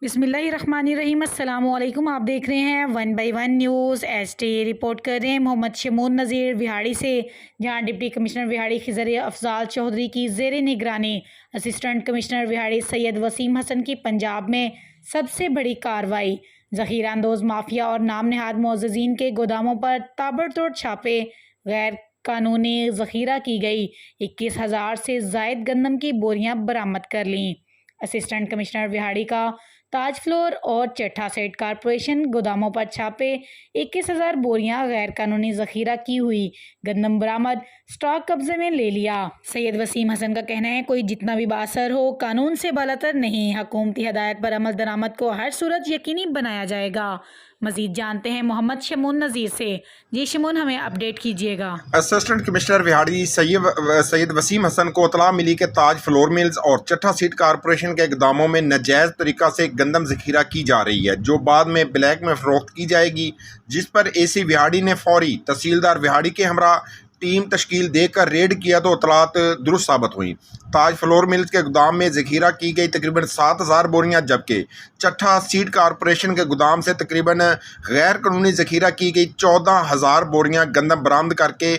बिस्मिल्लाहिर्रहमानिर्रहीम। अस्सलामुअलैकुम। आप देख रहे हैं 1 बाई 1 न्यूज़ एचडी। रिपोर्ट कर रहे हैं मोहम्मद शमून नज़ीर विहाड़ी से, जहां डिप्टी कमिश्नर विहाड़ी खिज़र अफजाल चौधरी की ज़ेर निगरानी असिस्टेंट कमिश्नर विहाड़ी सैयद वसीम हसन की पंजाब में सबसे बड़ी कार्रवाई। ज़ख़ीरा अंदोज़ माफिया और नाम नहाद मुअज़्ज़िज़ीन के गोदामों पर ताबड़तोड़ छापे, गैर कानूनी ज़ख़ीरा की गई 21,000 से ज़ायद गंदम की बोरियां बरामद कर लीं। असिस्टेंट कमिश्नर विहाड़ी का ताज फ्लोर और चट्ठा सेट कारपोरेशन गोदामों पर छापे, 21,000 बोरियां गैर कानूनी ज़ख़ीरा की हुई गंदम बरामद, स्टॉक कब्जे में ले लिया। सैयद वसीम हसन का कहना है, कोई जितना भी बासर हो कानून से बालातर नहीं, हुकूमती हदायत पर अमल दरामद को हर सूरत यकीनी बनाया जाएगा। मजीद जानते हैं मोहम्मद शमून नज़ीर से। जी शमून, हमें अपडेट कीजिएगा। असिस्टेंट कमिश्नर विहाड़ी सैयद वसीम हसन को इत्तला मिली कि ताज फ्लोर मिल्स और चट्ठा सीट कारपोरेशन के गोदामों में नाजायज़ तरीक़ा से गंदम ज़ख़ीरा की जा रही है, जो बाद में ब्लैक में फ़रोख्त की जाएगी, जिस पर एसी विहाड़ी ने फौरी तहसीलदार विहाड़ी के हमरा टीम तश्कील देकर रेड किया तो इत्तलात दुरुस्त साबित हुई। ताज फ्लोर मिल्स के गोदाम में ज़ख़ीरा की गई तकरीबन 7,000 बोरियां, जबकि चट्ठा सीड कारपोरेशन के गोदाम से तकरीबन गैर कानूनी ज़ख़ीरा की गई 14,000 बोरियां गंदम बरामद करके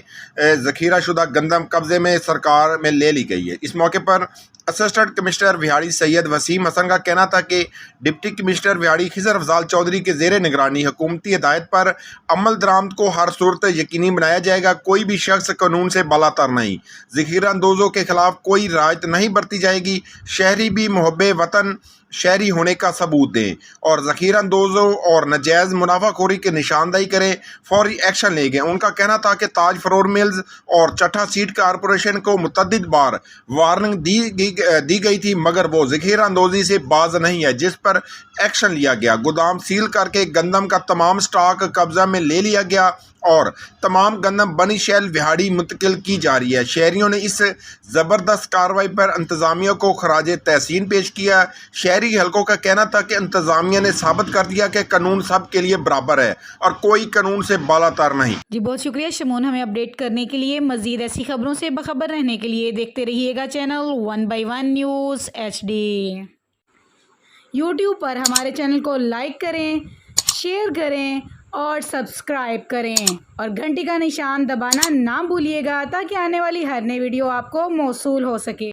ज़ख़ीरा शुदा गंदम कब्जे में सरकार में ले ली गई है। इस मौके पर असिस्टेंट कमिश्नर विहाड़ी सैयद वसीम हसन का कहना था कि डिप्टी कमिश्नर विहाड़ी खिज़र अफजाल चौधरी के ज़ेर निगरानी हुकूमती हिदायत पर अमल दरामद को हर सूरत यकीनी बनाया जाएगा। कोई भी शख्स कानून से बालातर नहीं, ज़ख़ीरा अंदोज़ों के खिलाफ कोई रायत नहीं बरती जाएगी। शहरी भी मुहब्बे वतन शहरी होने का सबूत दें और ज़ख़ीरा अंदोज़ों और नाजायज़ मुनाफाखोरी की निशानदेही करें, फौरी एक्शन लेंगे। उनका कहना था कि ताज फ्लोर मिल्स और चट्ठा सीट कारपोरेशन को मुतअद्दिद बार वार्निंग दी गई थी, मगर वो ज़ख़ीरा अंदोज़ी से बाज नहीं है, जिस पर एक्शन लिया गया। गोदाम सील करके गंदम का तमाम स्टॉक कब्जा में ले लिया गया और तमाम गंदम बनी शैल विहाड़ी मुंतकिल की जा रही है। शहरियों ने इस ज़बरदस्त कार्रवाई पर इंतज़ामिया को खराज तहसीन पेश किया। शहरी हलकों का कहना था कि इंतज़ामिया ने साबित कर दिया कि कानून सब के लिए बराबर है और कोई कानून से बालातर नहीं। जी बहुत शुक्रिया शमून, हमें अपडेट करने के लिए। मज़ीद ऐसी खबरों से बाखबर रहने के लिए देखते रहिएगा channel 1 by 1 news HD। YouTube पर हमारे चैनल को लाइक करें, शेयर करें और सब्सक्राइब करें और घंटी का निशान दबाना ना भूलिएगा, ताकि आने वाली हर नई वीडियो आपको मौसूल हो सके।